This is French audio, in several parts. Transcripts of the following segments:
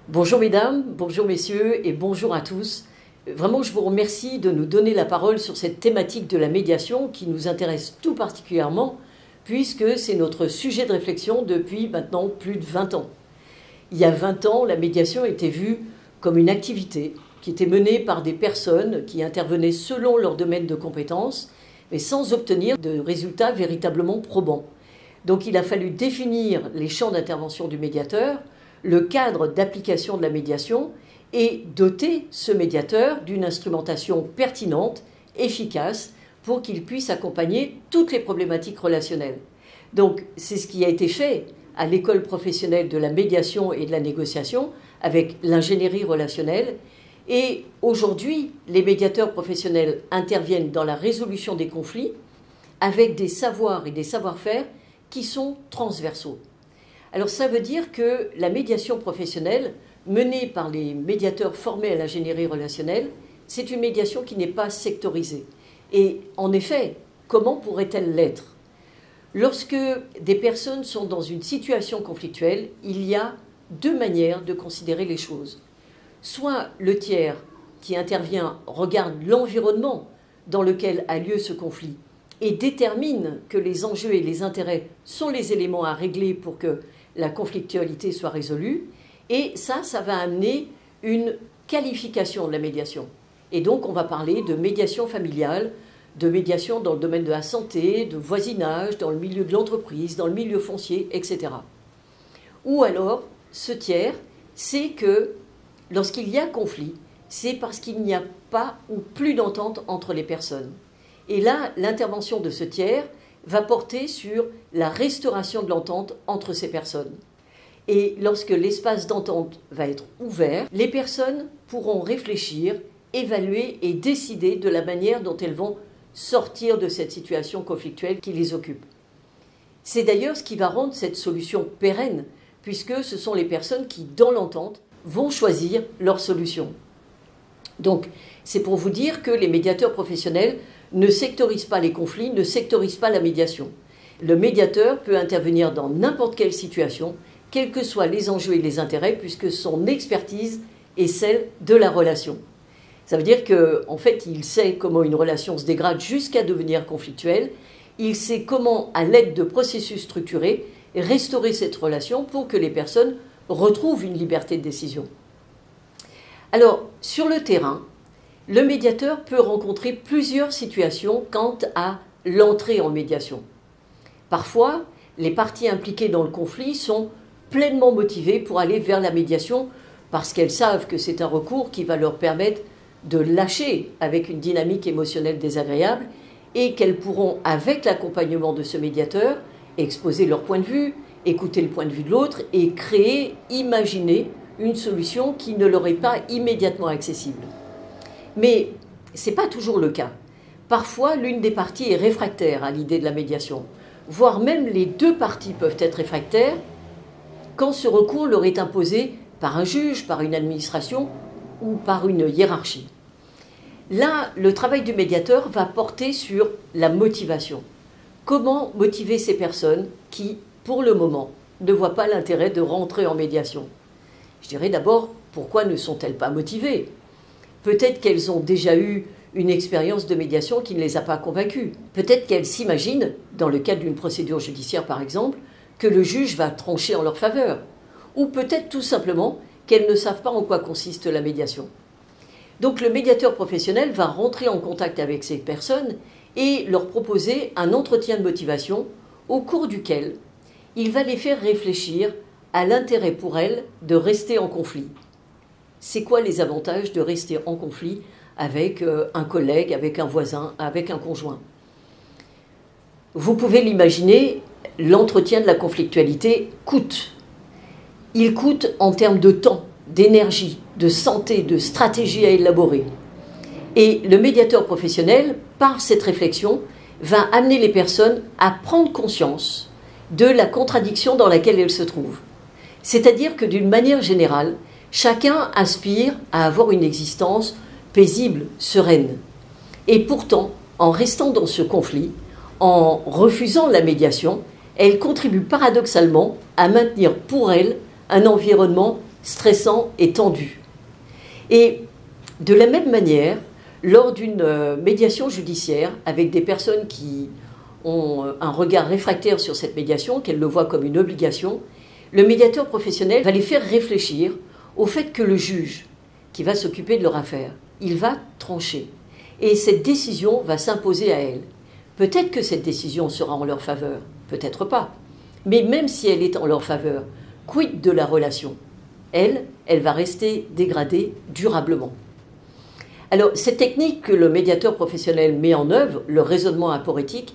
Bonjour mesdames, bonjour messieurs et bonjour à tous. Vraiment, je vous remercie de nous donner la parole sur cette thématique de la médiation qui nous intéresse tout particulièrement puisque c'est notre sujet de réflexion depuis maintenant plus de 20 ans. Il y a 20 ans, la médiation était vue comme une activité qui était menée par des personnes qui intervenaient selon leur domaine de compétences, mais sans obtenir de résultats véritablement probants. Donc il a fallu définir les champs d'intervention du médiateur, le cadre d'application de la médiation et doter ce médiateur d'une instrumentation pertinente, efficace, pour qu'il puisse accompagner toutes les problématiques relationnelles. Donc c'est ce qui a été fait à l'école professionnelle de la médiation et de la négociation avec l'ingénierie relationnelle. Et aujourd'hui, les médiateurs professionnels interviennent dans la résolution des conflits avec des savoirs et des savoir-faire qui sont transversaux. Alors ça veut dire que la médiation professionnelle menée par les médiateurs formés à l'ingénierie relationnelle, c'est une médiation qui n'est pas sectorisée. Et en effet, comment pourrait-elle l'être ? Lorsque des personnes sont dans une situation conflictuelle, il y a deux manières de considérer les choses. Soit le tiers qui intervient regarde l'environnement dans lequel a lieu ce conflit et détermine que les enjeux et les intérêts sont les éléments à régler pour que la conflictualité soit résolue, et ça va amener une qualification de la médiation. Et donc on va parler de médiation familiale, de médiation dans le domaine de la santé, de voisinage, dans le milieu de l'entreprise, dans le milieu foncier, etc. Ou alors, ce tiers, c'est que lorsqu'il y a conflit, c'est parce qu'il n'y a pas ou plus d'entente entre les personnes. Et là, l'intervention de ce tiers va porter sur la restauration de l'entente entre ces personnes. Et lorsque l'espace d'entente va être ouvert, les personnes pourront réfléchir, évaluer et décider de la manière dont elles vont sortir de cette situation conflictuelle qui les occupe. C'est d'ailleurs ce qui va rendre cette solution pérenne, puisque ce sont les personnes qui, dans l'entente, vont choisir leur solution. Donc, c'est pour vous dire que les médiateurs professionnels ne sectorisent pas les conflits, ne sectorisent pas la médiation. Le médiateur peut intervenir dans n'importe quelle situation, quels que soient les enjeux et les intérêts, puisque son expertise est celle de la relation. Ça veut dire qu'en fait, il sait comment une relation se dégrade jusqu'à devenir conflictuelle. Il sait comment, à l'aide de processus structurés, restaurer cette relation pour que les personnes retrouvent une liberté de décision. Alors, sur le terrain, le médiateur peut rencontrer plusieurs situations quant à l'entrée en médiation. Parfois, les parties impliquées dans le conflit sont pleinement motivées pour aller vers la médiation parce qu'elles savent que c'est un recours qui va leur permettre de lâcher avec une dynamique émotionnelle désagréable et qu'elles pourront, avec l'accompagnement de ce médiateur, exposer leur point de vue, écouter le point de vue de l'autre et créer, imaginer une solution qui ne leur est pas immédiatement accessible. Mais ce n'est pas toujours le cas. Parfois, l'une des parties est réfractaire à l'idée de la médiation, voire même les deux parties peuvent être réfractaires quand ce recours leur est imposé par un juge, par une administration ou par une hiérarchie. Là, le travail du médiateur va porter sur la motivation. Comment motiver ces personnes qui, pour le moment, ne voient pas l'intérêt de rentrer en médiation ? Je dirais d'abord, pourquoi ne sont-elles pas motivées ? Peut-être qu'elles ont déjà eu une expérience de médiation qui ne les a pas convaincues. Peut-être qu'elles s'imaginent, dans le cadre d'une procédure judiciaire par exemple, que le juge va trancher en leur faveur. Ou peut-être tout simplement qu'elles ne savent pas en quoi consiste la médiation. Donc le médiateur professionnel va rentrer en contact avec ces personnes et leur proposer un entretien de motivation au cours duquel il va les faire réfléchir à l'intérêt pour elles de rester en conflit. C'est quoi les avantages de rester en conflit avec un collègue, avec un voisin, avec un conjoint ? Vous pouvez l'imaginer, l'entretien de la conflictualité coûte. Il coûte en termes de temps, d'énergie, de santé, de stratégie à élaborer. Et le médiateur professionnel, par cette réflexion, va amener les personnes à prendre conscience de la contradiction dans laquelle elles se trouvent. C'est-à-dire que d'une manière générale, chacun aspire à avoir une existence paisible, sereine. Et pourtant, en restant dans ce conflit, en refusant la médiation, elle contribue paradoxalement à maintenir pour elle un environnement stressant et tendu. Et de la même manière, lors d'une médiation judiciaire avec des personnes qui ont un regard réfractaire sur cette médiation, qu'elles le voient comme une obligation, le médiateur professionnel va les faire réfléchir au fait que le juge qui va s'occuper de leur affaire, il va trancher. Et cette décision va s'imposer à elle. Peut-être que cette décision sera en leur faveur, peut-être pas. Mais même si elle est en leur faveur, quid de la relation? Elle va rester dégradée durablement. Alors, cette technique que le médiateur professionnel met en œuvre, le raisonnement aporétique,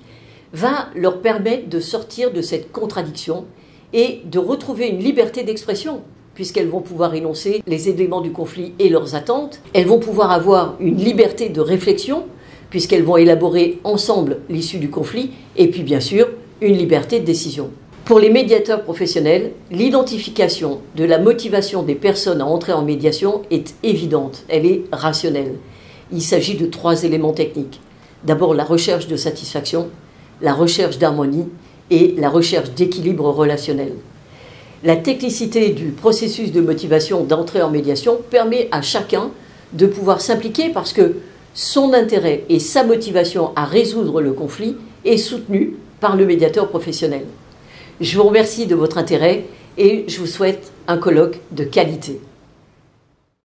va leur permettre de sortir de cette contradiction et de retrouver une liberté d'expression, puisqu'elles vont pouvoir énoncer les éléments du conflit et leurs attentes. Elles vont pouvoir avoir une liberté de réflexion, puisqu'elles vont élaborer ensemble l'issue du conflit, et puis bien sûr, une liberté de décision. Pour les médiateurs professionnels, l'identification de la motivation des personnes à entrer en médiation est évidente, elle est rationnelle. Il s'agit de 3 éléments techniques. D'abord, la recherche de satisfaction, la recherche d'harmonie et la recherche d'équilibre relationnel. La technicité du processus de motivation d'entrée en médiation permet à chacun de pouvoir s'impliquer parce que son intérêt et sa motivation à résoudre le conflit est soutenu par le médiateur professionnel. Je vous remercie de votre intérêt et je vous souhaite un colloque de qualité.